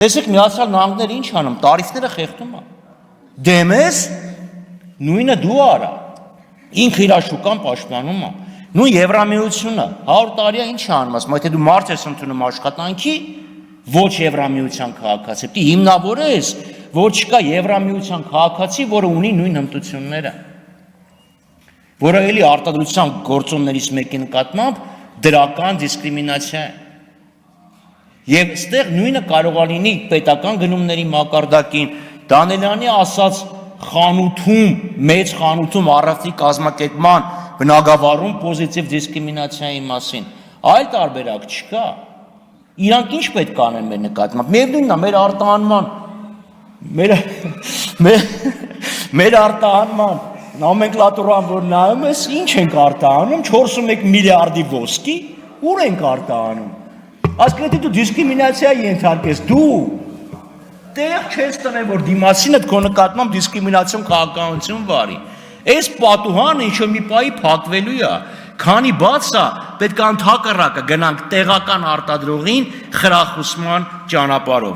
Տեսեք Միացյալ Նահանգները ինչ անում, տարիֆները խեղդում է։ Դեմ ես, նույնը դու արա։ Ինքը իր շուկան պաշտպանում է։ Նույն Եվրամիությունը 100 տարի է ինչ անում, ասում, եթե դու մարդ ես ընդունում աշխատանքի, ոչ Եվրամիության քաղաքացի, պետք է հիմնավորես, որ չկա Եվրամիության քաղաքացի, որը ունի նույն հմտությունները, որը էլի արտադրության գործոններից մեկի նկատմամբ դրական դիսկրիմինացիա է։ Եվ այստեղ նույնը կարող է լինի պետական գնումների մակարդակին, Դանելյանի ասած խանութում, մեծ խանութում առևտրի կազմակերպման բնագավառում պոզիտիվ դիսկրիմինացիայի մասին, այլ տարբերակ չկա։ Իրանք ինչ պետք է անեն մեր նկատմամբ։ Միևնույնն է, մեր արտահանման նոմենկլատուրան, որ նայում ես, ինչ ենք արտահանում, 41 միլիարդի ոսկի, ուր ենք արտահանում։ Այսինքն եթե դու դիսկրիմինացիա ենթարկես, դու տեղ չես տնել, որ դիմացինդ քո նկատմամբ դիսկրիմինացիոն քաղաքականություն վարի։ Այս պատուհանը ինչ-որ մի պահի փակվելու է, քանի բաց է, պետք է ընդհակառակը գնանք տեղական արտադրողին խրախուսման ճանապարհով։